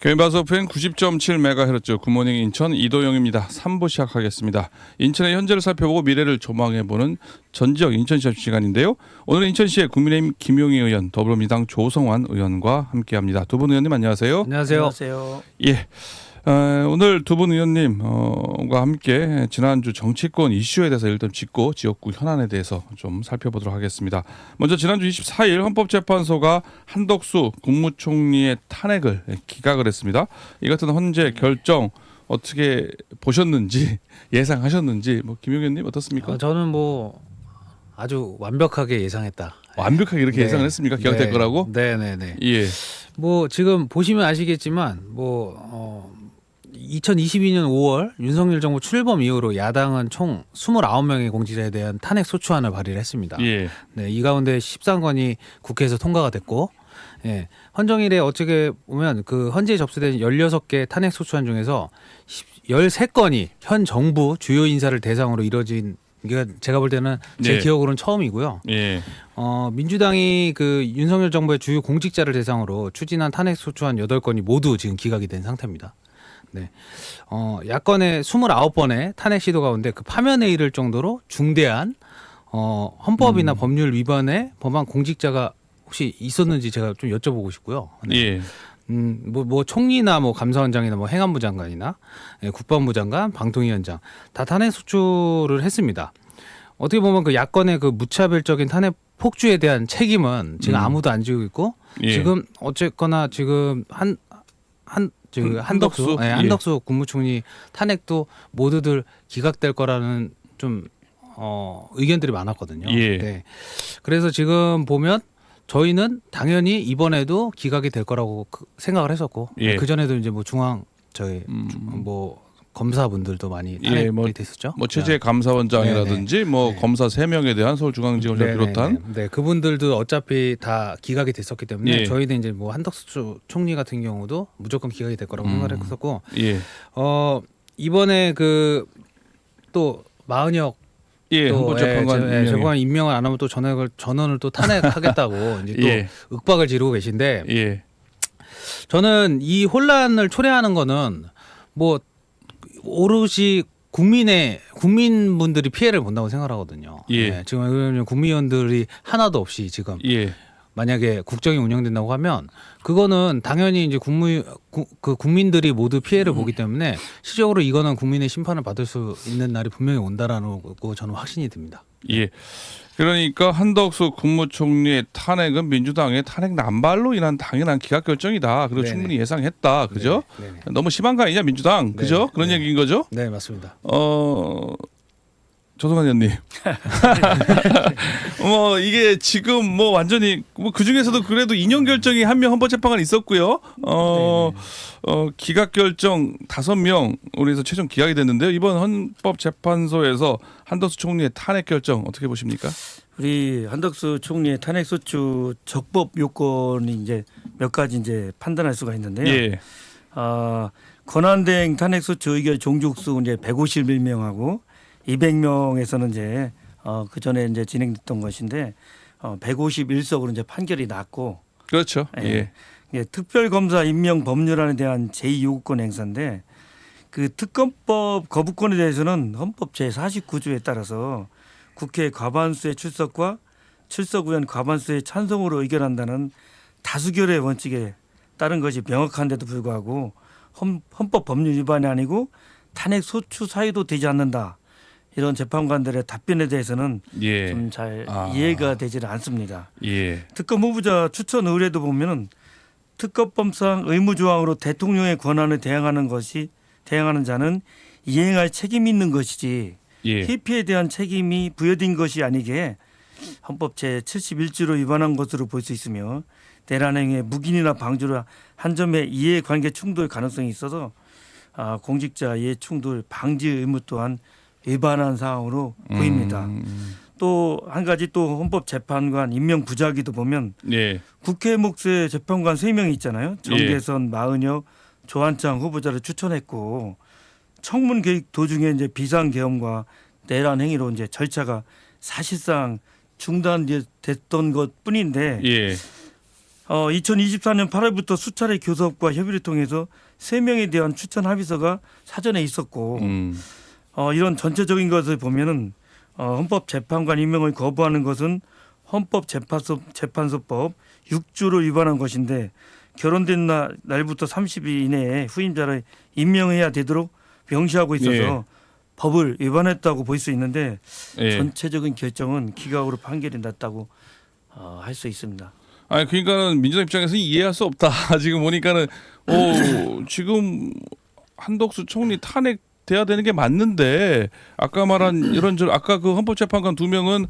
개인방송 FM 90.7MHz 굿모닝 인천 이도영입니다. 3부 시작하겠습니다. 인천의 현재를 살펴보고 미래를 조망해보는 전지역 인천시합 시간인데요. 오늘은 인천시의 국민의힘 김용희 의원, 더불어민주당 조성환 의원과 함께합니다. 두 분 의원님 안녕하세요. 안녕하세요. 안녕하세요. 예. 오늘 두 분 의원님과 함께 지난주 정치권 이슈에 대해서 일단 짚고 지역구 현안에 대해서 좀 살펴보도록 하겠습니다. 먼저 지난주 24일 헌법재판소가 한덕수 국무총리의 탄핵을 기각을 했습니다. 이 같은 헌재 결정 어떻게 보셨는지 예상하셨는지 김용희 의원님 어떻습니까? 저는 아주 완벽하게 예상했다. 완벽하게 이렇게 예상을 했습니까? 기각될 거라고? 네네네. 예. 지금 보시면 아시겠지만 2022년 5월 윤석열 정부 출범 이후로 야당은 총 29명의 공직자에 대한 탄핵 소추안을 발의를 했습니다. 예. 네, 이 가운데 13건이 국회에서 통과가 됐고, 예, 헌정일에 어떻게 보면 그 헌재에 접수된 16개 탄핵 소추안 중에서 13건이 현 정부 주요 인사를 대상으로 이뤄진 게 제가 볼 때는 제 예. 기억으로는 처음이고요. 예. 민주당이 그 윤석열 정부의 주요 공직자를 대상으로 추진한 탄핵 소추안 8건이 모두 지금 기각이 된 상태입니다. 네. 야권의 29번의 탄핵 시도 가운데 그 파면에 이를 정도로 중대한 헌법이나 법률 위반의 법안 공직자가 혹시 있었는지 제가 좀 여쭤보고 싶고요. 네. 예. 총리나 감사원장이나 행안부 장관이나 국방부 장관, 방통위원장 다 탄핵 소추를 했습니다. 어떻게 보면 그 야권의 그 무차별적인 탄핵 폭주에 대한 책임은 지금 아무도 안 지고 있고, 예. 지금 어쨌거나 지금 한덕수 예. 국무총리 탄핵도 모두들 기각될 거라는 좀 의견들이 많았거든요. 예. 네. 그래서 지금 보면 저희는 당연히 이번에도 기각이 될 거라고 생각을 했었고, 예. 그 전에도 이제 중앙 검사분들도 많이 탄핵이 됐었죠. 체제 감사원장이라든지 검사 3명에 대한 서울중앙지검장 비롯한 그분들도 어차피 다 기각이 됐었기 때문에 예. 저희는 이제 한덕수 총리 같은 경우도 무조건 기각이 될 거라고 생각을 했었고, 예. 이번에 또 마은혁 재판관 임명을 안 하면 또 전원을 또 탄핵하겠다고 이제 또 예. 윽박을 지르고 계신데, 예. 저는 이 혼란을 초래하는 거는 오롯이 국민분들이 피해를 본다고 생각하거든요. 예. 네, 지금 국민의원들이 하나도 없이 지금 예. 만약에 국정이 운영된다고 하면 그거는 당연히 이제 국민들이 모두 피해를 보기 때문에 실질적으로 이거는 국민의 심판을 받을 수 있는 날이 분명히 온다라는 거 저는 확신이 듭니다. 예. 그러니까 한덕수 국무총리의 탄핵은 민주당의 탄핵 남발로 인한 당연한 기각 결정이다. 그리고 네네. 충분히 예상했다. 그죠? 네네. 너무 심한 거 아니냐 민주당. 그죠? 네네. 그런 얘기인 거죠? 네, 맞습니다. 조성환 의원님. 이게 지금 완전히 그 중에서도 그래도 인용 결정이 한 명 헌법재판관이 있었고요. 기각 결정 5명 우리에서 최종 기각이 됐는데요. 이번 헌법재판소에서 한덕수 총리의 탄핵 결정 어떻게 보십니까? 우리 한덕수 총리의 탄핵 소추 적법 요건이 이제 몇 가지 이제 판단할 수가 있는데요. 예. 권한대행 탄핵 소추 의결 종족수 이제 151명하고 200명에서는 이제 그 전에 이제 진행됐던 것인데 151석으로 이제 판결이 났고, 그렇죠. 예. 예, 특별검사 임명 법률안에 대한 제2요구권 행사인데, 그 특검법 거부권에 대해서는 헌법 제49조에 따라서 국회 과반수의 출석과 출석 의원 과반수의 찬성으로 의결한다는 다수결의 원칙에 따른 것이 명확한데도 불구하고 헌법 법률 위반이 아니고 탄핵 소추 사유도 되지 않는다. 이런 재판관들의 답변에 대해서는 예. 좀 잘 이해가 되지는 않습니다. 예. 특검 후보자 추천 의뢰도 보면은 특검법상 의무조항으로 대통령의 권한을 대행하는 자는 이행할 책임이 있는 것이지 예. 회피에 대한 책임이 부여된 것이 아니게 헌법 제71조로 위반한 것으로 볼 수 있으며, 대란행위의 묵인이나 방조를 한 점의 이해관계 충돌 가능성이 있어서 공직자 이해 충돌 방지 의무 또한 위반한 사항으로 보입니다. 또 한 가지 또 헌법재판관 임명 부작위도 보면 예. 국회 몫의 재판관 3명이 있잖아요. 정계선, 마은혁, 조한창 후보자를 추천했고, 청문 계획 도중에 이제 비상계엄과 내란 행위로 이제 절차가 사실상 중단됐던 것뿐인데, 예. 2024년 8월부터 수차례 교섭과 협의를 통해서 3명에 대한 추천 합의서가 사전에 있었고 이런 전체적인 것을 보면은 헌법재판관 임명을 거부하는 것은 헌법재판소법 6조를 위반한 것인데 결혼된 날부터 30일 이내에 후임자를 임명해야 되도록 명시하고 있어서 예. 법을 위반했다고 볼 수 있는데 예. 전체적인 결정은 기각으로 판결이 났다고 할 수 있습니다. 아니 그러니까는 민주당 입장에서 이해할 수 없다. 지금 보니까는 지금 한덕수 총리 탄핵돼야 되는 게 맞는데 아까 말한 이런저런 아까 그 헌법재판관 2명은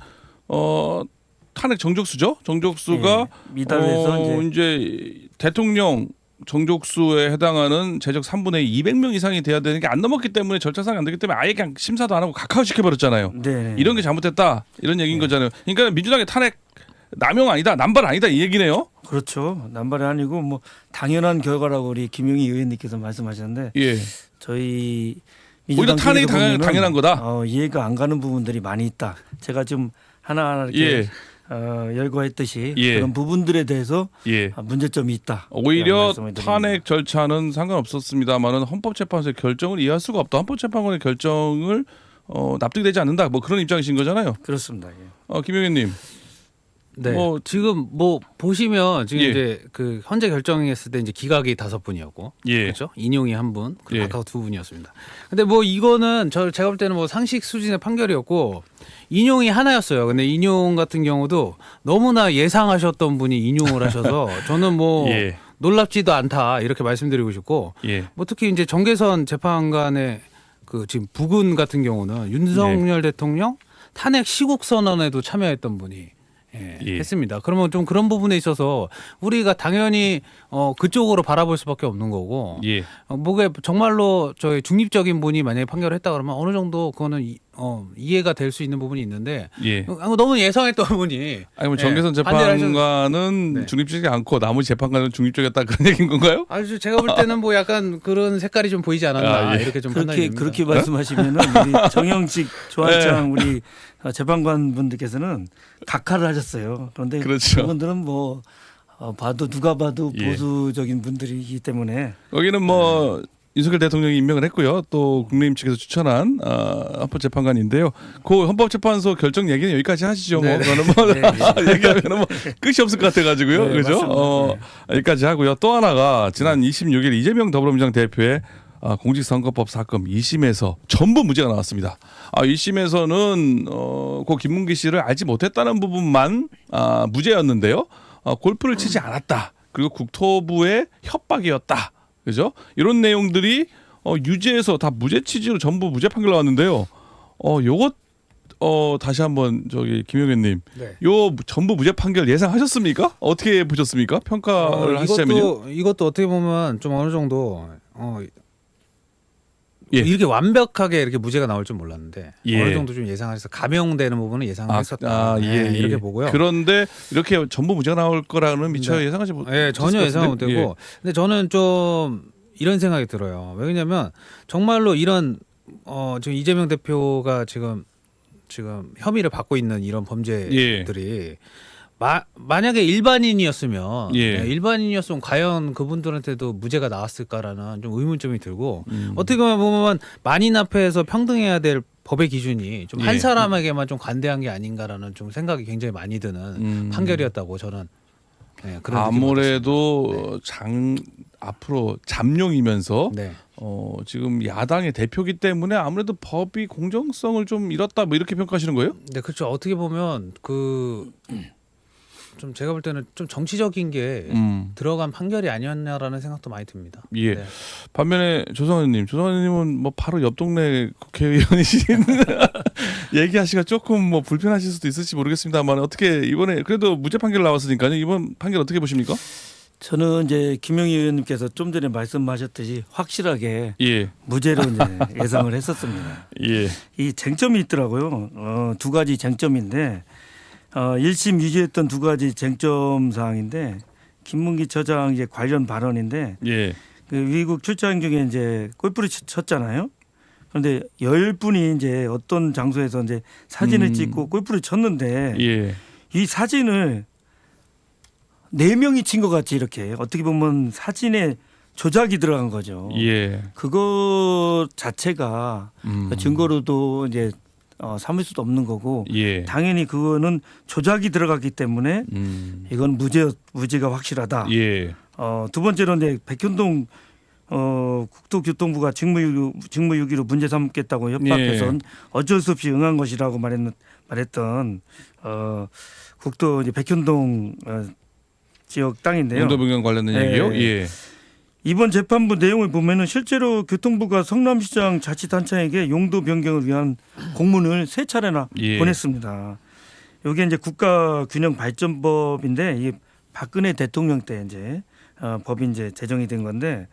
탄핵 정족수죠. 정족수가 미달해서 이제 대통령 정족수에 해당하는 재적 3분의 200명 이상이 돼야 되는 게 안 넘었기 때문에 절차상 안 되기 때문에 아예 그냥 심사도 안 하고 각하로 시켜버렸잖아요. 네. 이런 게 잘못됐다 이런 얘기인 거잖아요. 그러니까 민주당의 탄핵 남용 아니다 남발 아니다 이 얘기네요. 그렇죠. 남발이 아니고 뭐 당연한 결과라고 우리 김용희 의원님께서 말씀하셨는데 예. 저희 오히려 탄핵이 당연한 거다. 이해가 안 가는 부분들이 많이 있다. 제가 좀 하나하나 이렇게 열거했듯이 그런 부분들에 대해서 문제점이 있다. 오히려 탄핵 절차는 상관없었습니다만은 헌법재판소의 결정을 이해할 수가 없다. 헌법재판관의 결정을 납득되지 않는다. 뭐 그런 입장이신 거잖아요. 그렇습니다. 김용현님. 네. 지금 보시면 지금 예. 이제 그 현재 결정했을 때 이제 기각이 5분이었고, 예. 그렇죠? 인용이 1분, 그리고 예. 각각 2분이었습니다. 근데 이거는 제가 볼 때는 상식 수준의 판결이었고 인용이 하나였어요. 근데 인용 같은 경우도 너무나 예상하셨던 분이 인용을 하셔서 저는 예. 놀랍지도 않다 이렇게 말씀드리고 싶고, 예. 특히 이제 정계선 재판관의 그 지금 부근 같은 경우는 윤석열 대통령 탄핵 시국 선언에도 참여했던 분이 했습니다. 그러면 좀 그런 부분에 있어서 우리가 당연히 그쪽으로 바라볼 수밖에 없는 거고, 뭐게 정말로 저희 중립적인 분이 만약에 판결을 했다 그러면 어느 정도 그거는 이해가 될 수 있는 부분이 있는데 너무 예상했던 분이 아니 뭐 정계선 재판관은 중립적이지 않고 나머지 재판관은 중립적이었다 그런 얘기인 건가요? 아주 제가 볼 때는 약간 그런 색깔이 좀 보이지 않았나 이렇게 좀 판단이 됩니다. 그렇게 말씀하시면은 우리 정영직 조한창 우리 재판관 분들께서는 각하를 하셨어요. 그런데 그렇죠. 그분들은 누가 봐도 보수적인 분들이기 때문에 여기는 윤석열 대통령이 임명을 했고요. 또 국민의힘 측에서 추천한 헌법재판관인데요. 그 헌법재판소 결정 얘기는 여기까지 하시죠. 그거는 얘기하면 끝이 없을 것 같아가지고요. 그죠? 여기까지 하고요. 또 하나가 지난 26일 이재명 더불어민주당 대표의 공직선거법 사건 2심에서 전부 무죄가 나왔습니다. 1심에서는 고 김문기 씨를 알지 못했다는 부분만 무죄였는데요. 골프를 치지 않았다. 그리고 국토부의 협박이었다. 그죠? 이런 내용들이 유죄에서 다 무죄 취지로 전부 무죄 판결 나왔는데요. 요것 다시 한번 김용현님, 요 전부 무죄 판결 예상하셨습니까? 어떻게 보셨습니까? 평가를 하시자면요. 이것도 어떻게 보면 좀 어느 정도 이렇게 완벽하게 이렇게 무죄가 나올 줄 몰랐는데 어느 정도 좀 예상해서 감형되는 부분은 예상을 했었다. 이렇게 보고요. 그런데 이렇게 전부 무죄가 나올 거라는 미처 예상하지 못했어요. 전혀 예상 못했고, 근데 저는 좀 이런 생각이 들어요. 왜냐하면 정말로 이런 지금 이재명 대표가 지금 혐의를 받고 있는 이런 범죄들이 만약에 일반인이었으면 일반인이었으면 과연 그분들한테도 무죄가 나왔을까라는 좀 의문점이 들고, 어떻게 보면 만인 앞에서 평등해야 될 법의 기준이 좀 한 사람에게만 좀 관대한 게 아닌가라는 좀 생각이 굉장히 많이 드는 판결이었다고 저는 그런 아무래도 앞으로 잠룡이면서 지금 야당의 대표기 때문에 아무래도 법이 공정성을 좀 잃었다 이렇게 평가하시는 거예요? 네, 그렇죠. 어떻게 보면 좀 제가 볼 때는 좀 정치적인 게 들어간 판결이 아니었냐라는 생각도 많이 듭니다. 반면에 조성환님은 바로 옆 동네 국회의원이신 얘기하시기가 조금 불편하실 수도 있을지 모르겠습니다만 어떻게 이번에 그래도 무죄 판결 나왔으니까요. 이번 판결 어떻게 보십니까? 저는 이제 김용희 의원님께서 좀 전에 말씀하셨듯이 확실하게 무죄로 이제 예상을 했었습니다. 이 쟁점이 있더라고요. 두 가지 쟁점인데 1심 유죄했던 두 가지 쟁점 사항인데 김문기 처장 이제 관련 발언인데 그 미국 출장 중에 이제 골프를 쳤잖아요. 그런데 10분이 이제 어떤 장소에서 이제 사진을 찍고 골프를 쳤는데 이 사진을 네 명이 친 것 같이 이렇게 어떻게 보면 사진에 조작이 들어간 거죠. 예. 그거 자체가 증거로도 이제 삼을 수도 없는 거고 예. 당연히 그거는 조작이 들어갔기 때문에 이건 무죄가 확실하다. 예. 두 번째로 이제 백현동 국토교통부가 직무유기로 문제 삼겠다고 협박해서 어쩔 수 없이 응한 것이라고 말했던 국도 이제 백현동 지역 땅인데요. 용도 변경 관련된 예. 얘기요. 예. 이번 재판부 내용을 보면은 실제로 교통부가 성남시장 자치단체에게 용도 변경을 위한 공문을 3차례나 예. 보냈습니다. 이게 이제 국가균형발전법인데 이 박근혜 대통령 때 이제 법이 이제 제정이 된 건데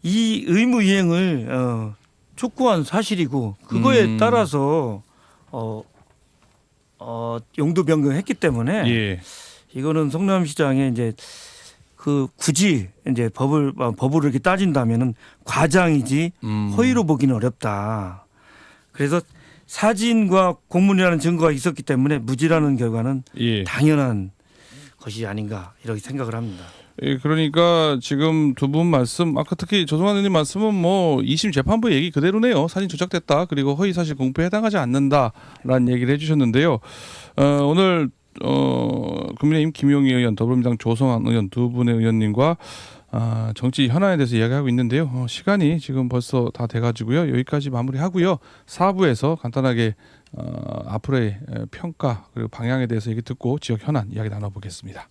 이 의무 이행을 촉구한 사실이고 그거에 따라서 용도 변경했기 때문에 예. 이거는 성남시장의 이제 그 굳이 이제 법으로 이렇게 따진다면은 과장이지 허위로 보기는 어렵다. 그래서 사진과 공문이라는 증거가 있었기 때문에 무죄라는 결과는 예. 당연한 것이 아닌가 이렇게 생각을 합니다. 예, 그러니까 지금 두 분 말씀, 아까 특히 조성환 의원님 말씀은 뭐 2심 재판부 얘기 그대로네요. 사진 조작됐다. 그리고 허위 사실 공표에 해당하지 않는다라는 얘기를 해주셨는데요. 오늘 국민의힘 김용희 의원, 더불어민주당 조성환 의원 두 분의 의원님과 정치 현안에 대해서 이야기하고 있는데요. 시간이 지금 벌써 다 돼가지고요. 여기까지 마무리하고요. 4부에서 간단하게 앞으로의 평가 그리고 방향에 대해서 얘기 듣고 지역 현안 이야기 나눠보겠습니다.